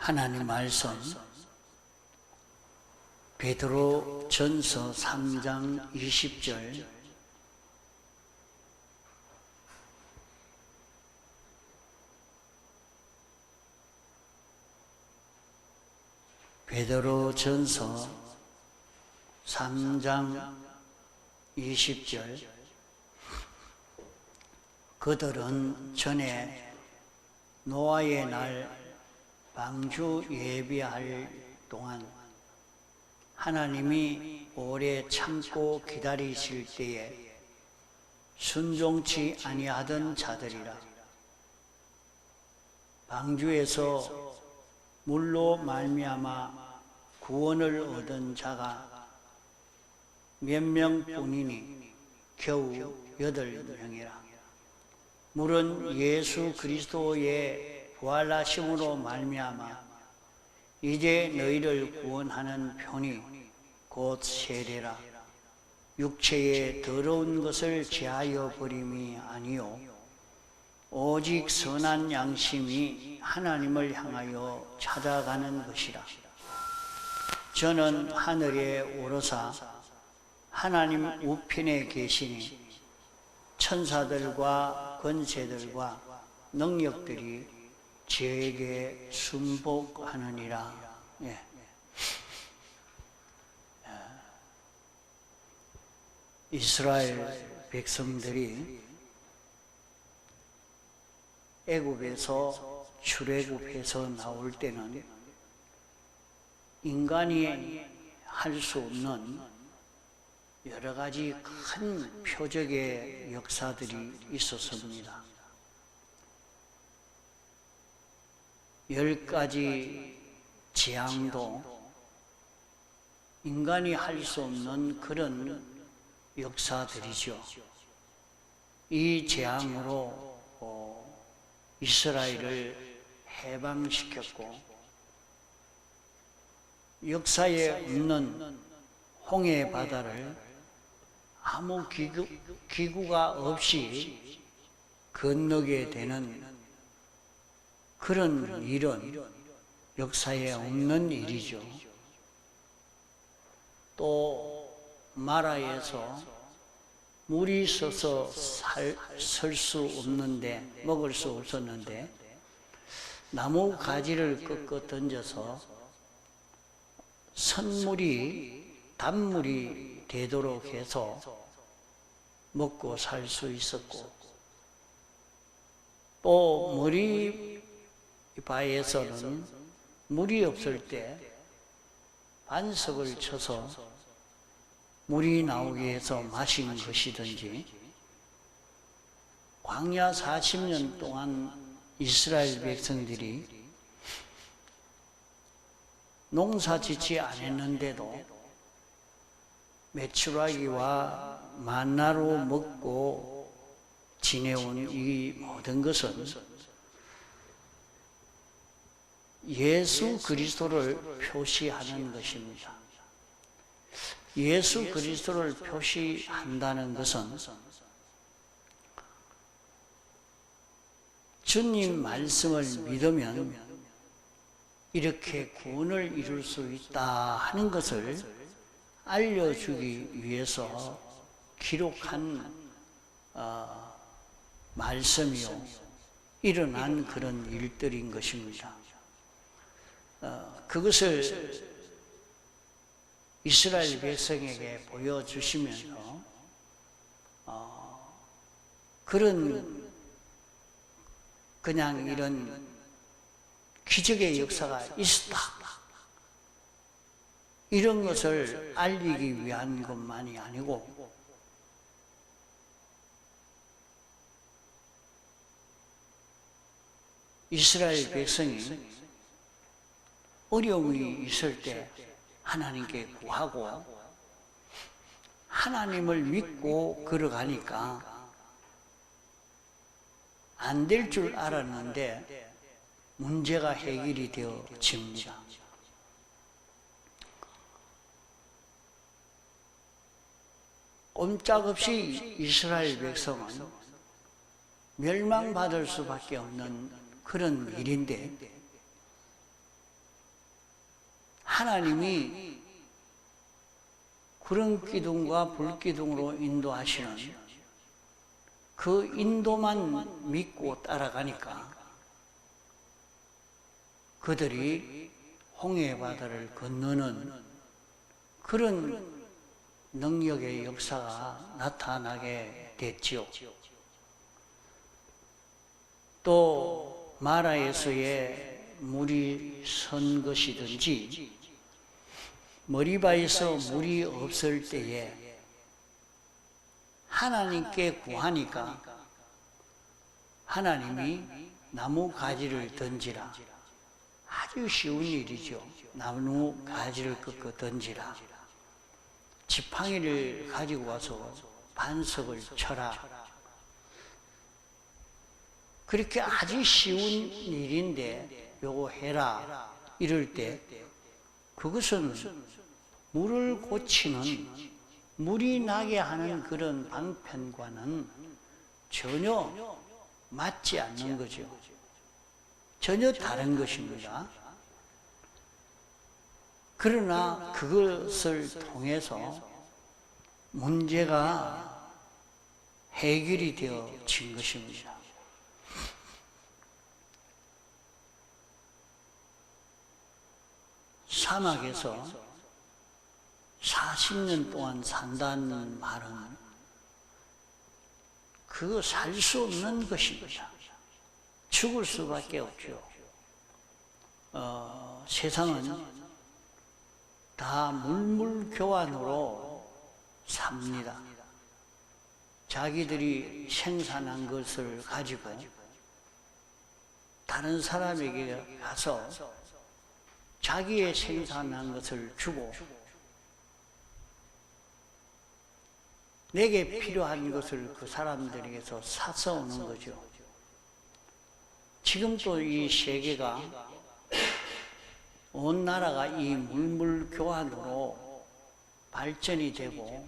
하나님 말씀 베드로 전서 3장 20절 베드로 전서 3장 20절 그들은 전에 노아의 날 방주 예비할 동안 하나님이 오래 참고 기다리실 때에 순종치 아니하던 자들이라. 방주에서 물로 말미암아 구원을 얻은 자가 몇 명뿐이니 겨우 8명이라. 물은 예수 그리스도의 부활하심으로 말미암아 이제 너희를 구원하는 편이 곧 세례라. 육체의 더러운 것을 제하여 버림이 아니요 오직 선한 양심이 하나님을 향하여 찾아가는 것이라. 저는 하늘에 오르사 하나님 우편에 계시니 천사들과 권세들과 능력들이 저에게 순복하느니라. 이스라엘 백성들이 애굽에서 출애굽해서 나올 때는 인간이 할 수 없는 여러 가지 큰 표적의 역사들이 있었습니다. 10가지 재앙도 인간이 할 수 없는 그런 역사들이죠. 이 재앙으로 이스라엘을 해방시켰고 역사에 없는 홍해 바다를 아무 기구가 없이 건너게 되는 그런 일은 역사에 없는 일이죠. 또 마라에서 물이 있어서 설 수 없는데 먹을 수 없었는데 나무 가지를 꺾어 던져서 단물이 되도록 해서 먹고 살 수 있었고 또 머리바에서는 물이 없을 때 반석을 쳐서 물이 나오게 해서 마신 것이든지 광야 40년 동안 이스라엘 백성들이 농사 짓지 않았는데도 메추라기와 만나로 먹고 지내온 이 모든 것은 예수 그리스도를 표시하는 것입니다. 예수 그리스도를 표시한다는 것은 주님 말씀을 믿으면 이렇게 구원을 이룰 수 있다 하는 것을 알려주기 위해서 기록한 말씀이요 일어난 그런 일들인 것입니다. 그것을 이스라엘 백성에게 보여주시면서 그냥 이런 기적의 역사가 있었다 이런 것을 알리기 위한 것만이 아니고 이스라엘 백성이 어려움이 있을 때 하나님께 구하고 하나님을 믿고 걸어가니까 안 될 줄 알았는데 문제가 해결이 되어집니다. 꼼짝없이 이스라엘 백성은 멸망받을 수밖에 없는 그런 일인데 하나님이 구름 기둥과 불 기둥으로 인도하시는 그 인도만 믿고 따라가니까 그들이 홍해 바다를 건너는 그런 능력의 역사가 나타나게 됐지요. 또 마라에서의 물이 선 것이든지 머리바에서 물이 없을 때에 하나님께 구하니까 하나님이 나무 가지를 던지라. 아주 쉬운 일이죠. 나무 가지를 꺾어 던지라. 지팡이를 가지고 와서 반석을 쳐라. 그렇게 아주 쉬운 일인데 요거 해라 이럴 때 그것은 물을 고치는, 물이 나게 하는 그런 방편과는 전혀 맞지 않는 거죠. 전혀 다른 것입니다. 그러나 그것을 통해서 문제가 해결이 되어진 것입니다. 사막에서 40년 동안 산다는 말은 그거 살 수 없는 것입니다. 죽을 수밖에 없죠. 세상은 다 물물교환으로 삽니다. 자기들이 생산한 것을 가지고 다른 사람에게 가서 자기의 생산한 것을 주고 내게 필요한 것을 그 사람들에게서 사서 오는 거죠. 지금 또 이 세계가 온 나라가 이 물물교환으로 발전이 되고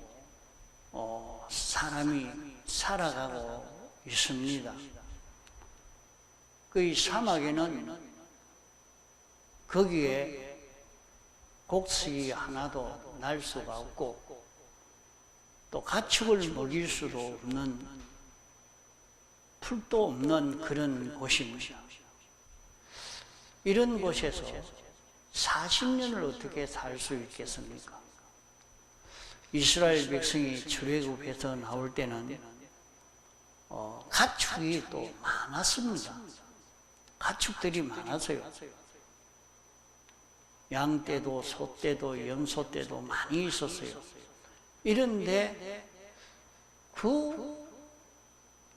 사람이 살아가고 있습니다. 그 이 사막에는 거기에 곡식이 하나도 날 수가 없고 또 가축을 먹일 수도 없는, 풀도 없는 그런 곳입니다. 이런 곳에서 40년을 어떻게 살 수 있겠습니까? 이스라엘 백성이 출애굽해서 나올 때는 가축이 또 많았습니다. 가축들이 많았어요. 양떼도 소떼도 염소떼도 많이 있었어요. 이런데 그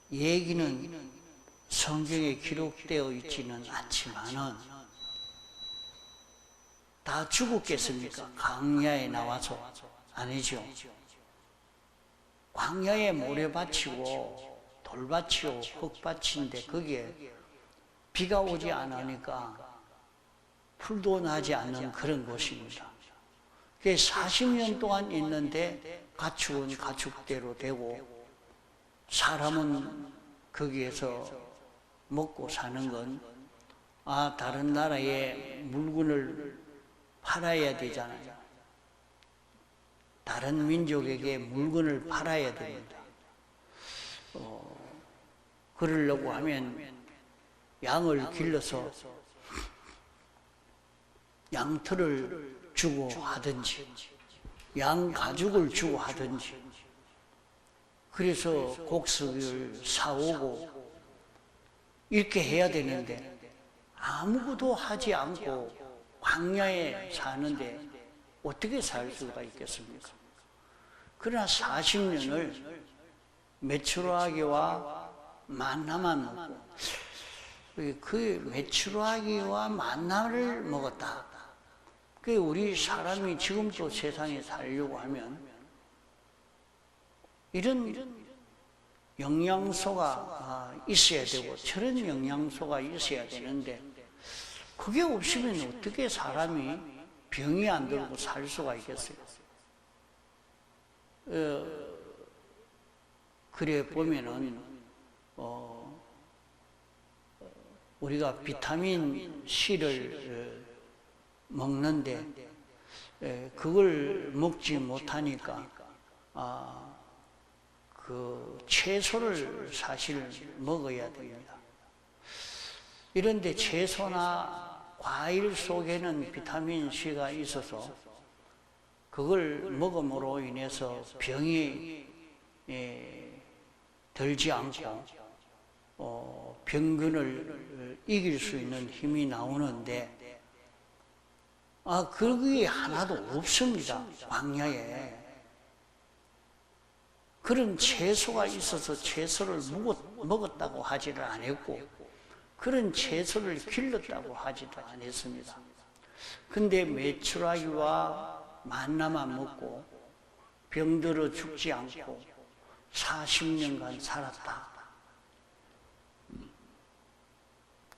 얘기는 성경에 기록되어 있지는 않지만은 다 죽었겠습니까? 광야에 나와서. 아니죠. 광야에 모래밭이고 돌밭이고 흙밭인데 거기에 비가 오지 않으니까 풀도 나지 않는 그런 곳입니다. 40년 동안 있는데 가축은 가축대로 되고 사람은 거기에서 먹고 사는 건 다른 나라에 물건을 팔아야 되잖아요. 다른 민족에게 물건을 팔아야 됩니다. 그러려고 하면 양을 길러서 양털을 주고 하든지 양 가죽을 주고 하든지 그래서 곡식을 사오고 이렇게 해야 되는데 아무것도 하지 않고 광야에 사는데 어떻게 살 수가 있겠습니까? 그러나 40년을 메추라기와 만나만 먹고 그 메추라기와 만나를 먹었다. 그 우리 사람이 지금도 세상에 살려고 하면 이런 영양소가 있어야 되고 저런 영양소가 있어야 되는데 그게 없으면 어떻게 사람이 병이 안 들고 살 수가 있겠어요? 그래 보면은 우리가 비타민 C를 먹는데 그걸 먹지 못하니까 그 채소를 사실 먹어야 됩니다. 이런데 채소나 과일 속에는 비타민 C가 있어서 그걸 먹음으로 인해서 병이 들지 않고 병균을 이길 수 있는 힘이 나오는데 그게 하나도 없습니다. 광야에. 그런 채소가 있어서 채소를 먹었다고 하지를 않았고 그런 채소를 길렀다고 하지도 않았습니다. 근데 메추라기와 만나만 먹고 병들어 죽지 않고 40년간 살았다.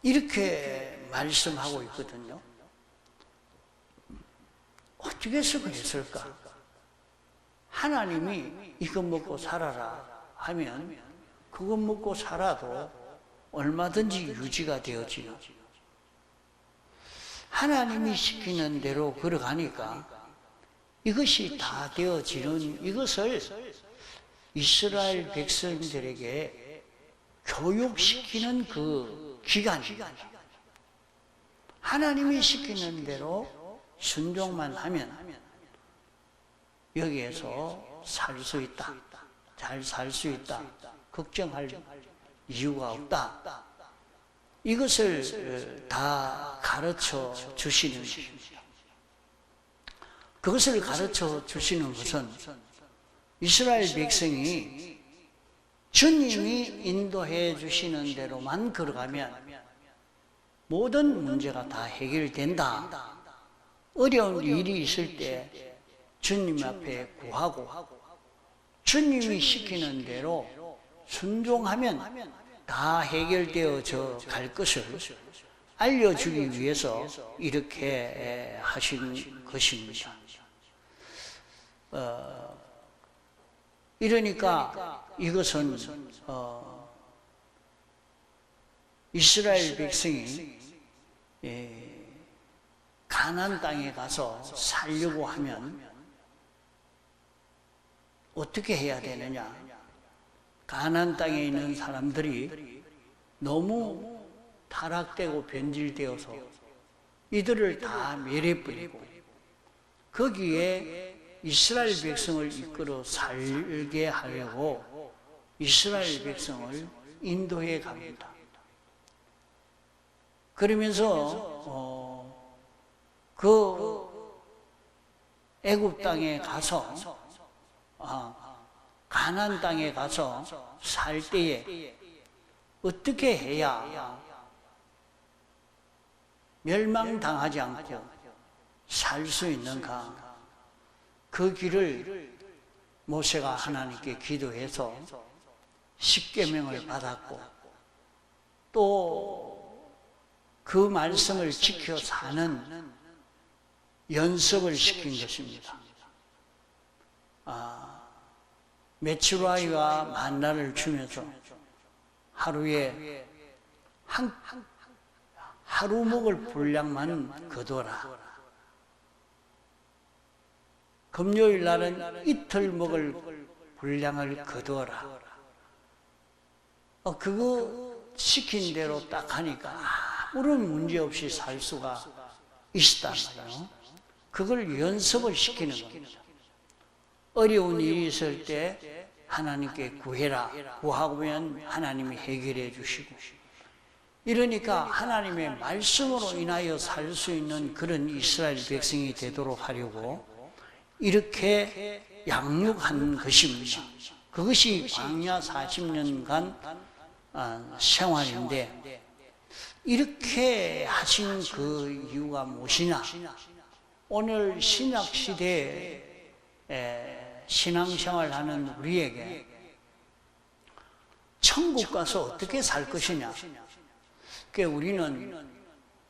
이렇게 말씀하고 있거든요. 어떻게 해서 그랬을까? 하나님이 이거 먹고 살아라 하면 그거 먹고 살아도 얼마든지 유지가 되어지요. 하나님이 시키는 대로 걸어가니까 이것이 다 되어지는 이것을 이스라엘 백성들에게 교육시키는 그 기간입니다. 하나님이 시키는 대로 순종만 하면 여기에서 살 수 있다. 잘 살 수 있다. 걱정할 이유가 없다. 이것을 다 가르쳐 주시는 것입니다. 그것을 가르쳐 주시는 것은 이스라엘 백성이 주님이 인도해 주시는 대로만 걸어가면 모든 문제가 다 해결된다. 어려운 일이 있을 때 주님 앞에 구하고 주님이 시키는 대로 순종하면 다 해결되어져 갈 것을 알려주기 위해서 이렇게 하신 것입니다. 이러니까 이것은 이스라엘 백성이 가나안 땅에 가서 살려고 하면 어떻게 해야 되느냐? 가나안 땅에 있는 사람들이 너무 타락되고 변질되어서 이들을 다 멸해버리고 거기에 이스라엘 백성을 이끌어 살게 하려고 이스라엘 백성을 인도해 갑니다. 그러면서 그 애굽 땅에 가서 가나안 땅에 가서 살 때에 어떻게 해야 멸망당하지 않고 살 수 있는가? 그 길을 모세가 하나님께 기도해서 십계명을 받았고 또 그 말씀을 지켜 사는 연습을 시킨 것입니다. 메추라기와 만나를 주면서 하루에 하루 먹을 분량만 거둬라. 금요일 날은 이틀 먹을 분량을 거두어라. 그거 시킨 대로 딱 하니까 아무런 문제 없이 살 수가 있었단 말이에요. 그걸 연습을 시키는 겁니다. 어려운 일이 있을 때 하나님께 구해라. 구하면 하나님이 해결해 주시고 이러니까 하나님의 말씀으로 인하여 살 수 있는 그런 이스라엘 백성이 되도록 하려고 이렇게 양육한 것입니다. 그것이 광야 40년간 생활인데 이렇게 하신 그 이유가 무엇이냐? 오늘 신약시대에 신앙생활하는 우리에게 천국 가서 어떻게 살 것이냐? 그러니까 우리는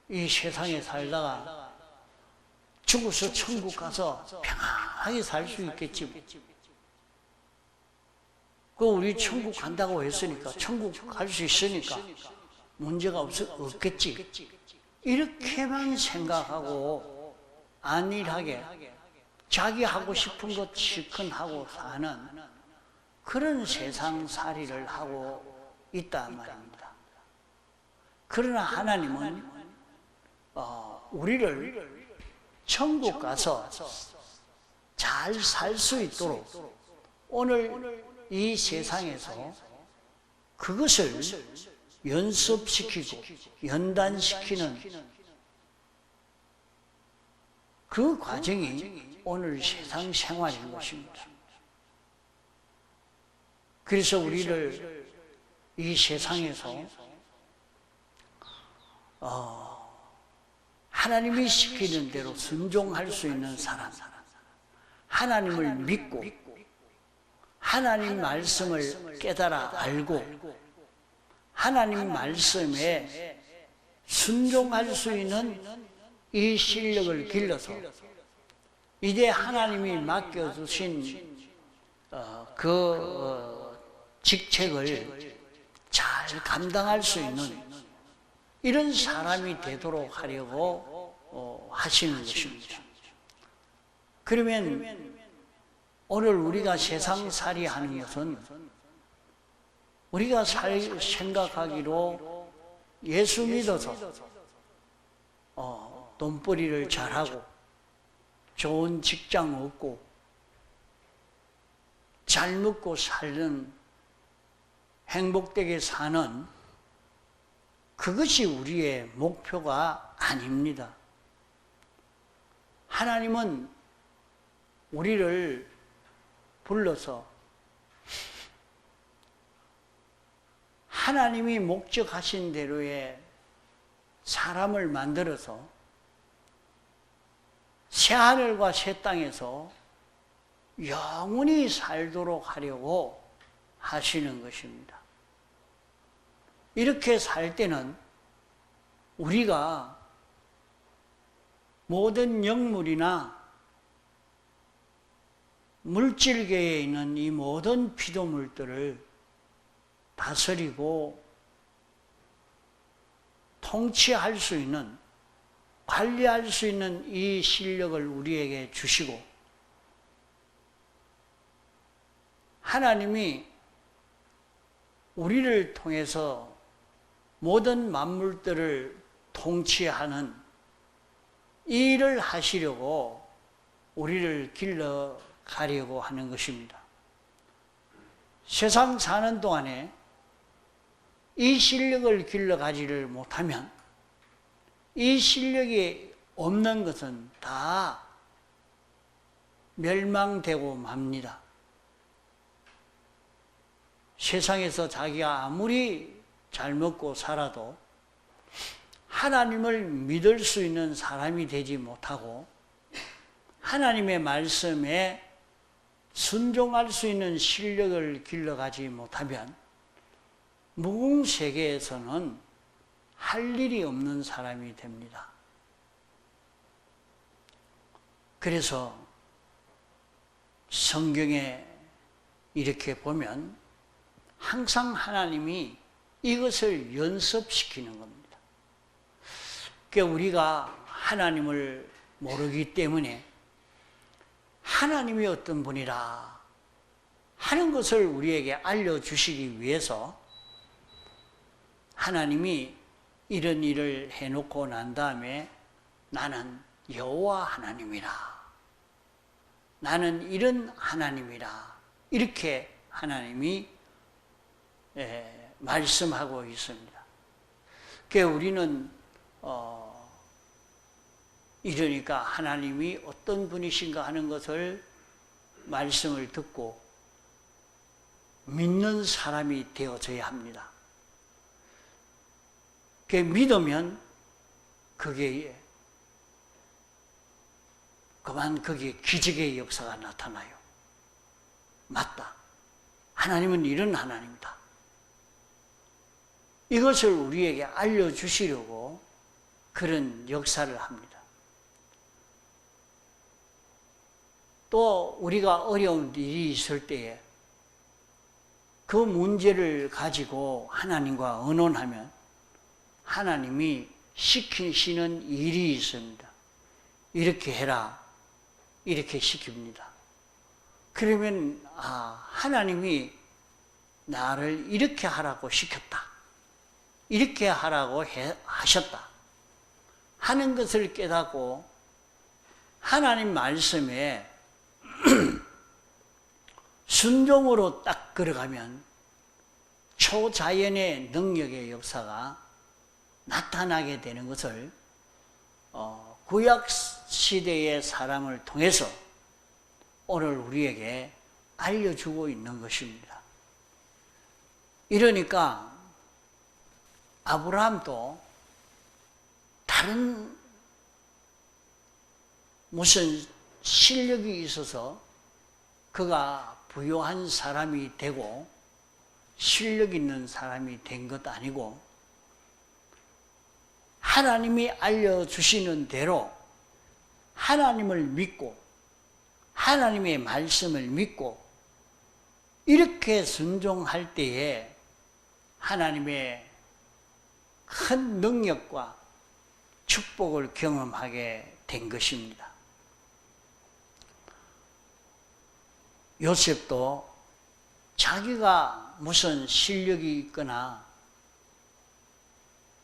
이 세상에 살다가 죽어서 천국 가서 평안하게 살 수 있겠지. 우리 천국 간다고 했으니까, 천국 갈 수 있으니까 문제가 없겠지. 이렇게만 생각하고 안일하게 자기 하고 싶은 것 실컷 하고 사는 그런 세상살이를 하고 있단 말입니다. 그러나 하나님은 우리를 천국 가서 잘 살 수 있도록 오늘 이 세상에서 그것을 연습시키고 연단시키는 그 과정이 오늘 세상 생활인 것입니다. 그래서 우리를 이 세상에서 하나님이 시키는 대로 순종할 수 있는 사람, 하나님을 믿고 하나님 말씀을 깨달아 알고 하나님 말씀에 순종할 수 있는 이 실력을 길러서 이제 하나님이 맡겨주신 직책을 잘 감당할 수 있는 이런 사람이 되도록 하려고 하시는 것입니다. 그러면 오늘 우리가 세상살이 하는 것은 우리가 생각하기로 예수 믿어서 돈벌이를 잘하고 좋은 직장 얻고 잘 먹고 살는 행복되게 사는 그것이 우리의 목표가 아닙니다. 하나님은 우리를 불러서 하나님이 목적하신 대로의 사람을 만들어서 새하늘과 새 땅에서 영원히 살도록 하려고 하시는 것입니다. 이렇게 살 때는 우리가 모든 영물이나 물질계에 있는 이 모든 피조물들을 다스리고 통치할 수 있는, 관리할 수 있는 이 실력을 우리에게 주시고 하나님이 우리를 통해서 모든 만물들을 통치하는 이 일을 하시려고 우리를 길러가려고 하는 것입니다. 세상 사는 동안에 이 실력을 길러가지를 못하면 이 실력이 없는 것은 다 멸망되고 맙니다. 세상에서 자기가 아무리 잘 먹고 살아도 하나님을 믿을 수 있는 사람이 되지 못하고 하나님의 말씀에 순종할 수 있는 실력을 길러가지 못하면 무궁세계에서는 할 일이 없는 사람이 됩니다. 그래서 성경에 이렇게 보면 항상 하나님이 이것을 연습시키는 겁니다. 그러니까 우리가 하나님을 모르기 때문에 하나님이 어떤 분이라 하는 것을 우리에게 알려주시기 위해서 하나님이 이런 일을 해놓고 난 다음에 나는 여호와 하나님이라, 나는 이런 하나님이라 이렇게 하나님이 말씀하고 있습니다. 그러니까 우리는 이러니까 하나님이 어떤 분이신가 하는 것을 말씀을 듣고 믿는 사람이 되어져야 합니다. 믿으면 그게 그만 거기에 기적의 역사가 나타나요. 맞다. 하나님은 이런 하나님이다. 이것을 우리에게 알려주시려고 그런 역사를 합니다. 또 우리가 어려운 일이 있을 때에 그 문제를 가지고 하나님과 의논하면 하나님이 시키시는 일이 있습니다. 이렇게 해라, 이렇게 시킵니다. 그러면 하나님이 나를 이렇게 하라고 시켰다, 이렇게 하라고 하셨다 하는 것을 깨닫고 하나님 말씀에 순종으로 딱 걸어가면 초자연의 능력의 역사가 나타나게 되는 것을 구약 시대의 사람을 통해서 오늘 우리에게 알려주고 있는 것입니다. 이러니까 아브라함도 다른 무슨 실력이 있어서 그가 부유한 사람이 되고 실력 있는 사람이 된 것 아니고 하나님이 알려주시는 대로 하나님을 믿고 하나님의 말씀을 믿고 이렇게 순종할 때에 하나님의 큰 능력과 축복을 경험하게 된 것입니다. 요셉도 자기가 무슨 실력이 있거나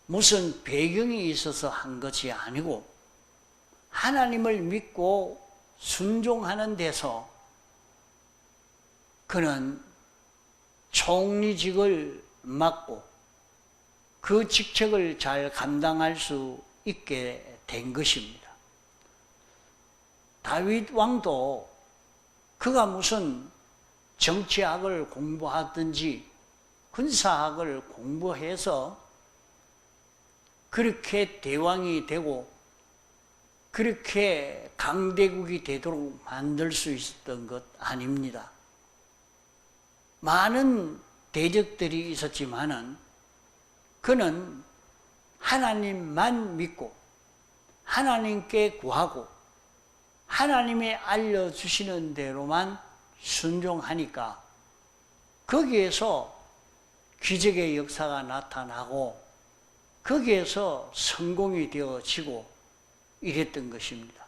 무슨 배경이 있어서 한 것이 아니고 하나님을 믿고 순종하는 데서 그는 총리직을 맡고 그 직책을 잘 감당할 수 있게 된 것입니다. 다윗 왕도 그가 무슨 정치학을 공부하든지 군사학을 공부해서 그렇게 대왕이 되고 그렇게 강대국이 되도록 만들 수 있었던 것 아닙니다. 많은 대적들이 있었지만은 그는 하나님만 믿고 하나님께 구하고 하나님이 알려주시는 대로만 순종하니까 거기에서 기적의 역사가 나타나고 거기에서 성공이 되어지고 이랬던 것입니다.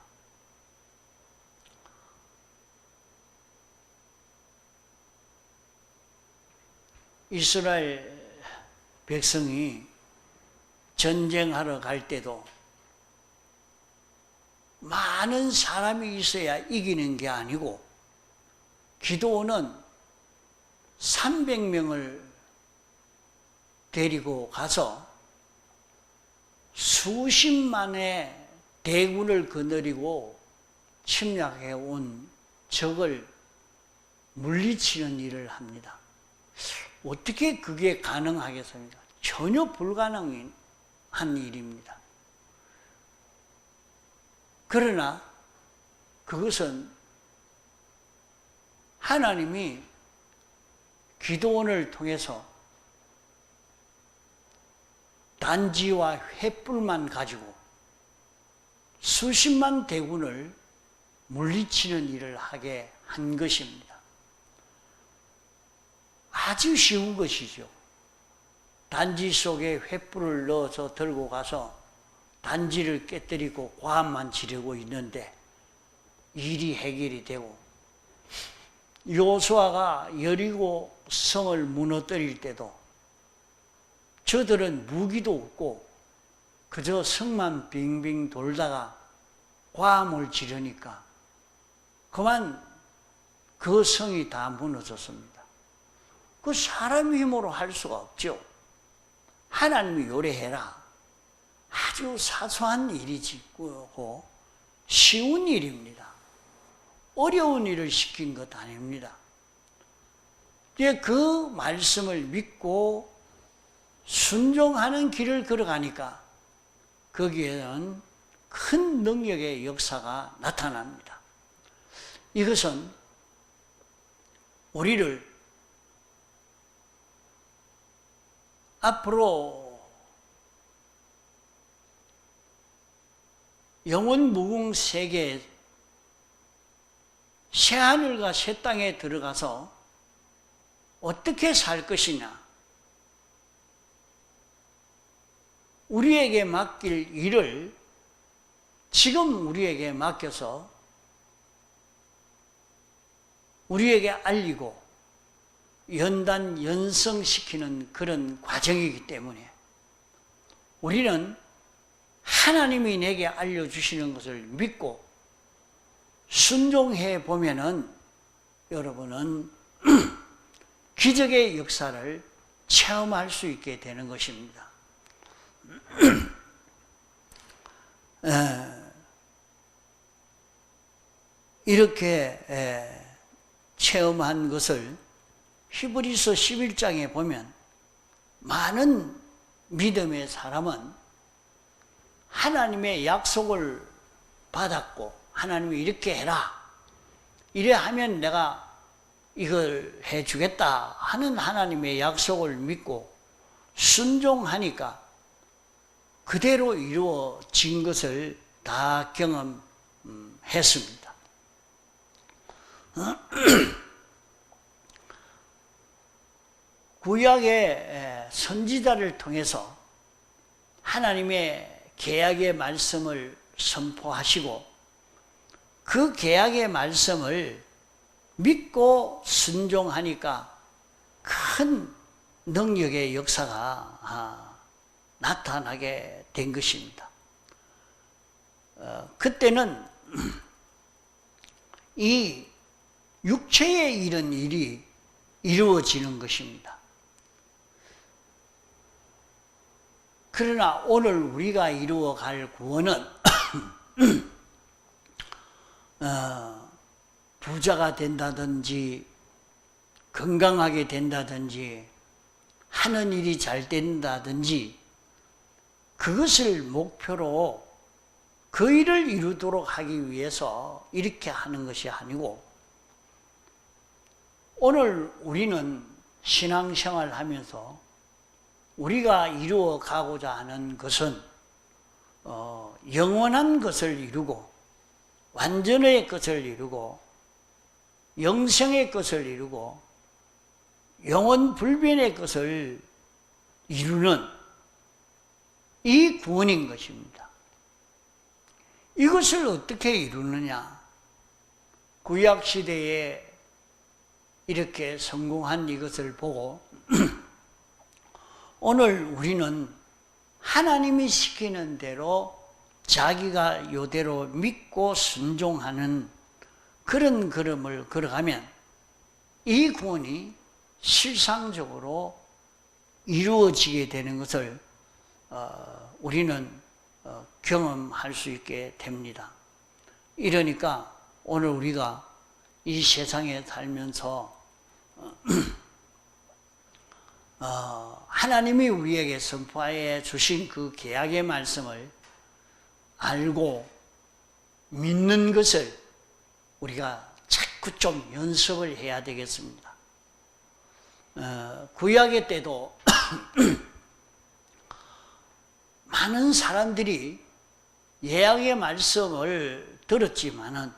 이스라엘 백성이 전쟁하러 갈 때도 많은 사람이 있어야 이기는 게 아니고 기드온은 300명을 데리고 가서 수십만의 대군을 거느리고 침략해 온 적을 물리치는 일을 합니다. 어떻게 그게 가능하겠습니까? 전혀 불가능한 일입니다. 그러나 그것은 하나님이 기드온을 통해서 단지와 횃불만 가지고 수십만 대군을 물리치는 일을 하게 한 것입니다. 아주 쉬운 것이죠. 단지 속에 횃불을 넣어서 들고 가서 단지를 깨뜨리고 과만 지르고 있는데 일이 해결이 되고, 여호수아가 여리고 성을 무너뜨릴 때도 저들은 무기도 없고 그저 성만 빙빙 돌다가 과물 지르니까 그만 그 성이 다 무너졌습니다. 그 사람 힘으로 할 수가 없죠. 하나님이 요래해라. 아주 사소한 일이고 쉬운 일입니다. 어려운 일을 시킨 것 아닙니다. 이제 그 말씀을 믿고 순종하는 길을 걸어가니까 거기에는 큰 능력의 역사가 나타납니다. 이것은 우리를 앞으로 영원 무궁 세계에 새하늘과 새 땅에 들어가서 어떻게 살 것이냐, 우리에게 맡길 일을 지금 우리에게 맡겨서 우리에게 알리고 연단 연성시키는 그런 과정이기 때문에 우리는 하나님이 내게 알려주시는 것을 믿고 순종해 보면은 여러분은 기적의 역사를 체험할 수 있게 되는 것입니다. 이렇게 체험한 것을 히브리서 11장에 보면 많은 믿음의 사람은 하나님의 약속을 받았고 하나님이 이렇게 해라, 이래 하면 내가 이걸 해주겠다 하는 하나님의 약속을 믿고 순종하니까 그대로 이루어진 것을 다 경험했습니다. 구약의 선지자를 통해서 하나님의 계약의 말씀을 선포하시고 그 계약의 말씀을 믿고 순종하니까 큰 능력의 역사가 나타나게 된 것입니다. 그때는 이 육체에 이른 일이 이루어지는 것입니다. 그러나 오늘 우리가 이루어갈 구원은 부자가 된다든지 건강하게 된다든지 하는 일이 잘 된다든지 그것을 목표로 그 일을 이루도록 하기 위해서 이렇게 하는 것이 아니고 오늘 우리는 신앙생활 하면서 우리가 이루어 가고자 하는 것은 영원한 것을 이루고 완전의 것을 이루고 영생의 것을 이루고 영원 불변의 것을 이루는 이 구원인 것입니다. 이것을 어떻게 이루느냐? 구약시대에 이렇게 성공한 이것을 보고 오늘 우리는 하나님이 시키는 대로 자기가 요대로 믿고 순종하는 그런 걸음을 걸어가면 이 구원이 실상적으로 이루어지게 되는 것을 우리는 경험할 수 있게 됩니다. 이러니까 오늘 우리가 이 세상에 살면서 하나님이 우리에게 선포해 주신 그 계약의 말씀을 알고 믿는 것을 우리가 자꾸 좀 연습을 해야 되겠습니다. 구약의 때도 많은 사람들이 예약의 말씀을 들었지만은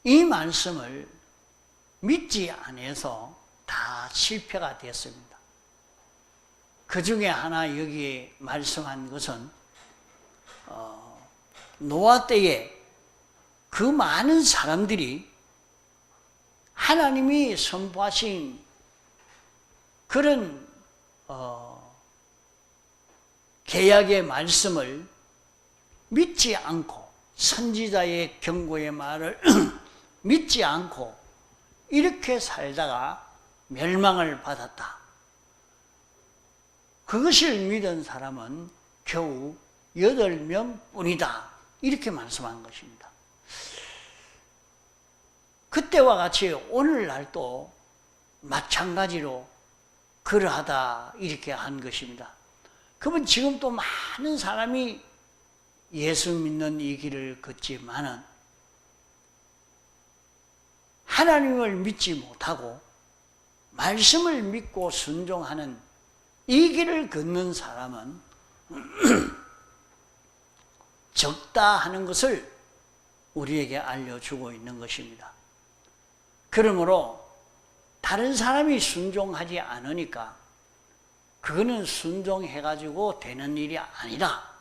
이 말씀을 믿지 않아서 다 실패가 됐습니다. 그 중에 하나 여기 말씀한 것은 노아 때에 그 많은 사람들이 하나님이 선포하신 그런 계약의 말씀을 믿지 않고 선지자의 경고의 말을 믿지 않고 이렇게 살다가 멸망을 받았다. 그것을 믿은 사람은 겨우 8명 뿐이다. 이렇게 말씀한 것입니다. 그때와 같이 오늘날도 마찬가지로 그러하다 이렇게 한 것입니다. 그러면 지금 또 많은 사람이 예수 믿는 이 길을 걷지만은 하나님을 믿지 못하고 말씀을 믿고 순종하는 이 길을 걷는 사람은 적다 하는 것을 우리에게 알려주고 있는 것입니다. 그러므로 다른 사람이 순종하지 않으니까 그거는 순종해가지고 되는 일이 아니라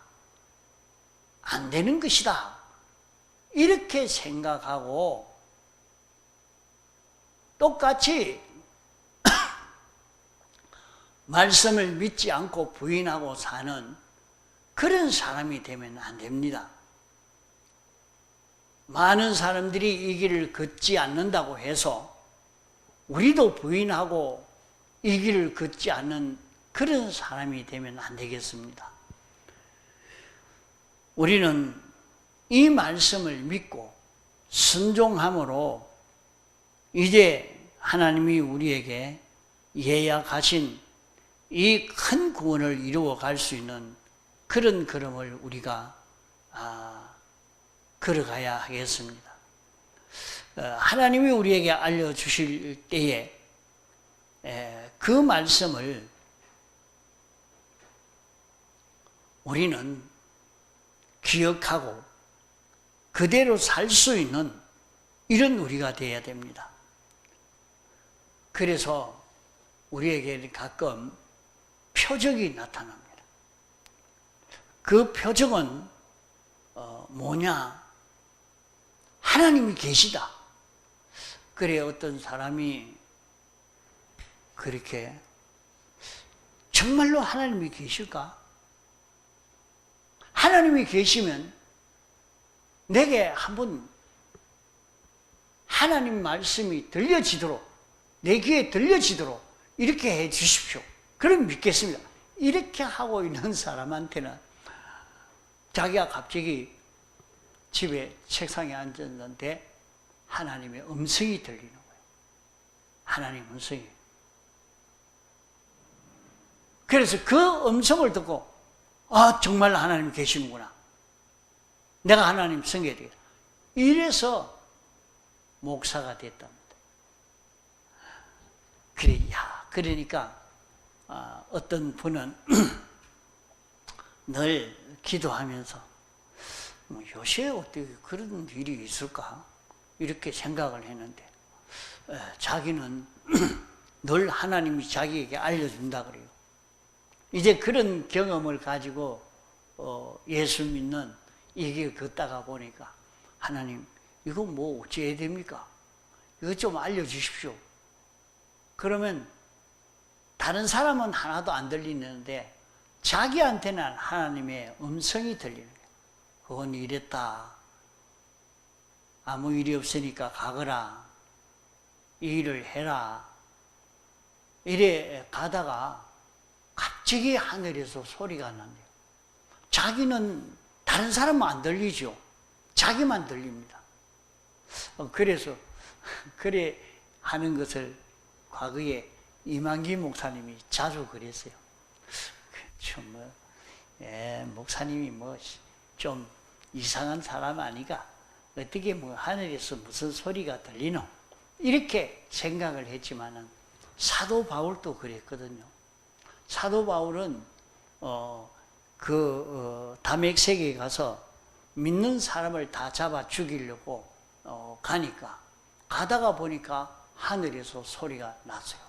안 되는 것이다. 이렇게 생각하고 똑같이 말씀을 믿지 않고 부인하고 사는 그런 사람이 되면 안 됩니다. 많은 사람들이 이 길을 걷지 않는다고 해서 우리도 부인하고 이 길을 걷지 않는 그런 사람이 되면 안 되겠습니다. 우리는 이 말씀을 믿고 순종함으로 이제 하나님이 우리에게 예약하신 이 큰 구원을 이루어 갈 수 있는 그런 걸음을 우리가 걸어가야 하겠습니다. 하나님이 우리에게 알려주실 때에 그 말씀을 우리는 기억하고 그대로 살 수 있는 이런 우리가 되어야 됩니다. 그래서 우리에게 가끔 표적이 나타납니다. 그 표적은 뭐냐? 하나님이 계시다. 그래 어떤 사람이 그렇게 정말로 하나님이 계실까? 하나님이 계시면 내게 한번 하나님 말씀이 들려지도록 내 귀에 들려지도록 이렇게 해 주십시오. 그럼 믿겠습니다. 이렇게 하고 있는 사람한테는 자기가 갑자기 집에 책상에 앉았는데 하나님의 음성이 들리는 거예요. 하나님 음성이. 그래서 그 음성을 듣고 정말 하나님 계시는구나. 내가 하나님 섬겨야 되겠다. 이래서 목사가 됐답니다. 그러니까 어떤 분은 늘 기도하면서 요새 어떻게 그런 일이 있을까? 이렇게 생각을 했는데 자기는 늘 하나님이 자기에게 알려준다 그래요. 이제 그런 경험을 가지고 예수 믿는 이 길 걷다가 보니까 하나님 이거 뭐 어찌해야 됩니까? 이거 좀 알려주십시오. 그러면 다른 사람은 하나도 안 들리는데 자기한테는 하나님의 음성이 들리는 거예요. 그건 이랬다. 아무 일이 없으니까 가거라. 이 일을 해라. 이래 가다가 갑자기 하늘에서 소리가 난대요. 자기는 다른 사람은 안 들리죠. 자기만 들립니다. 그래서 그래 하는 것을 과거에 이만기 목사님이 자주 그랬어요. 목사님이 좀 이상한 사람 아니가? 어떻게 하늘에서 무슨 소리가 들리노? 이렇게 생각을 했지만은 사도 바울도 그랬거든요. 사도 바울은 다메섹에 가서 믿는 사람을 다 잡아 죽이려고 가다가 보니까 하늘에서 소리가 났어요.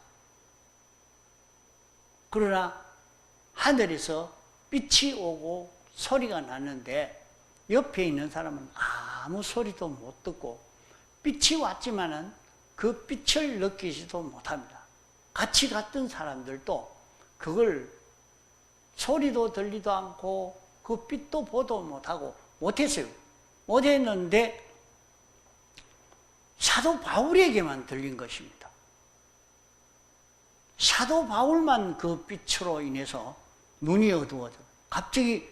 그러나 하늘에서 빛이 오고 소리가 났는데 옆에 있는 사람은 아무 소리도 못 듣고 빛이 왔지만은 그 빛을 느끼지도 못합니다. 같이 갔던 사람들도 그걸 소리도 들리도 않고 그 빛도 보도 못하고 못했어요. 못했는데 사도 바울에게만 들린 것입니다. 사도 바울만 그 빛으로 인해서 눈이 어두워져. 갑자기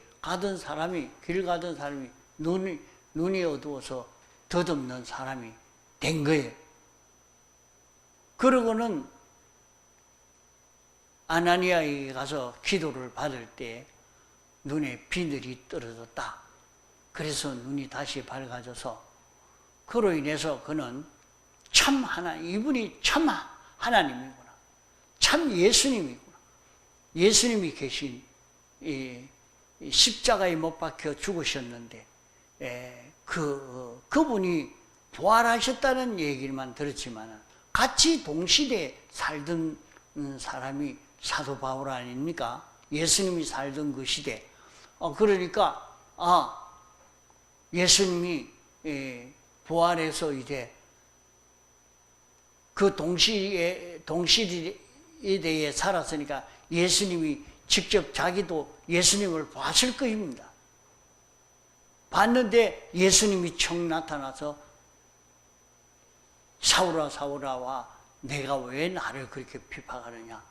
길 가던 사람이 눈이 어두워서 덧없는 사람이 된 거예요. 그러고는 아나니아에 가서 기도를 받을 때 눈에 비늘이 떨어졌다. 그래서 눈이 다시 밝아져서 그로 인해서 그는 이분이 참 하나님이구나. 참 예수님이구나. 예수님이 계신 십자가에 못 박혀 죽으셨는데 그분이 부활하셨다는 얘기만 들었지만 같이 동시대에 살던 사람이 사도 바울 아닙니까? 예수님이 살던 그 시대. 그러니까 예수님이 부활해서 이제 그 동시대에 살았으니까 예수님이 직접 자기도 예수님을 봤을 것입니다. 봤는데 예수님이 청 나타나서 사울아 사울아와 내가 왜 나를 그렇게 핍박하느냐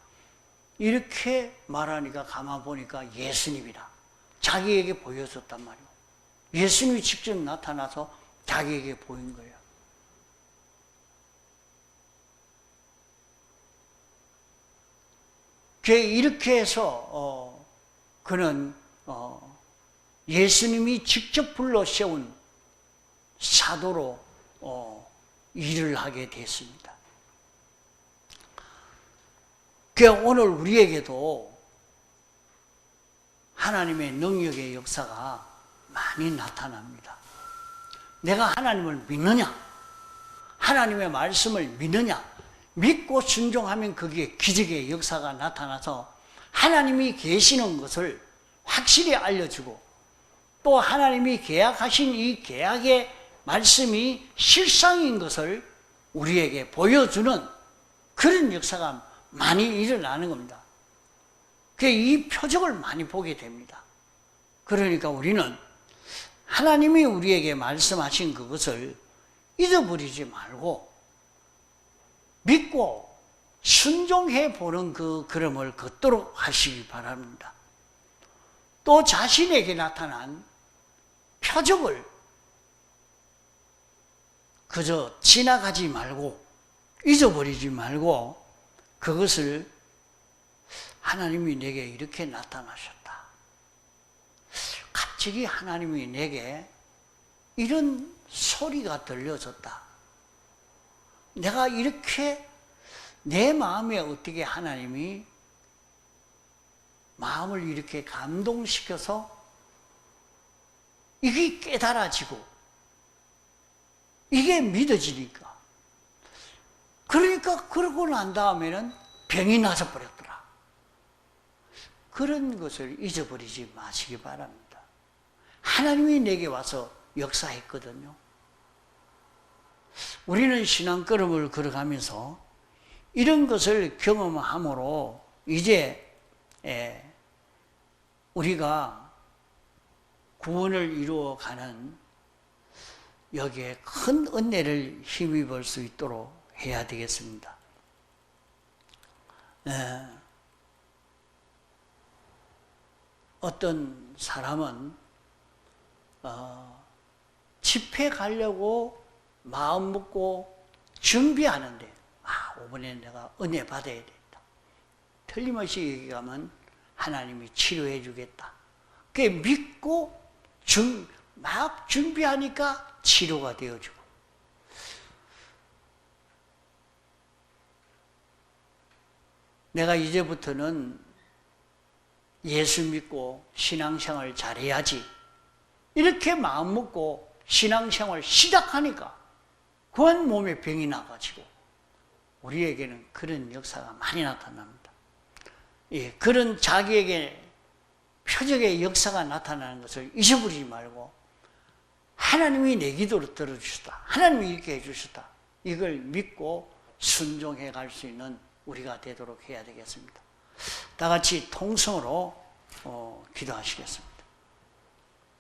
이렇게 말하니까 가만 보니까 예수님이라 자기에게 보여줬단 말이에요. 예수님이 직접 나타나서 자기에게 보인 거예요. 이렇게 해서 그는 예수님이 직접 불러 세운 사도로 일을 하게 됐습니다. 오늘 우리에게도 하나님의 능력의 역사가 많이 나타납니다. 내가 하나님을 믿느냐? 하나님의 말씀을 믿느냐? 믿고 순종하면 거기에 기적의 역사가 나타나서 하나님이 계시는 것을 확실히 알려주고 또 하나님이 계약하신 이 계약의 말씀이 실상인 것을 우리에게 보여주는 그런 역사가 많이 일어나는 겁니다. 이 표적을 많이 보게 됩니다. 그러니까 우리는 하나님이 우리에게 말씀하신 그것을 잊어버리지 말고 믿고 순종해 보는 그 걸음을 걷도록 하시기 바랍니다. 또 자신에게 나타난 표적을 그저 지나가지 말고 잊어버리지 말고 그것을 하나님이 내게 이렇게 나타나셨다. 갑자기 하나님이 내게 이런 소리가 들려졌다. 내가 이렇게 내 마음에 어떻게 하나님이 마음을 이렇게 감동시켜서 이게 깨달아지고 이게 믿어지니까 그러니까 그러고 난 다음에는 병이 나서 버렸더라. 그런 것을 잊어버리지 마시기 바랍니다. 하나님이 내게 와서 역사했거든요. 우리는 신앙 걸음을 걸어가면서 이런 것을 경험함으로 이제 우리가 구원을 이루어가는 여기에 큰 은혜를 힘입을 수 있도록 해야 되겠습니다. 어떤 사람은 집회 가려고 마음 먹고 준비하는데 이번에 내가 은혜 받아야 된다. 틀림없이 얘기하면 하나님이 치료해 주겠다. 그게 믿고 막 준비하니까 치료가 되어지고 내가 이제부터는 예수 믿고 신앙생활 잘해야지 이렇게 마음 먹고 신앙생활 시작하니까 그한 몸에 병이 나가지고 우리에게는 그런 역사가 많이 나타납니다. 그런 자기에게 표적의 역사가 나타나는 것을 잊어버리지 말고 하나님이 내 기도를 들어주셨다. 하나님이 이렇게 해주셨다. 이걸 믿고 순종해 갈 수 있는 우리가 되도록 해야 되겠습니다. 다 같이 통성으로 기도하시겠습니다.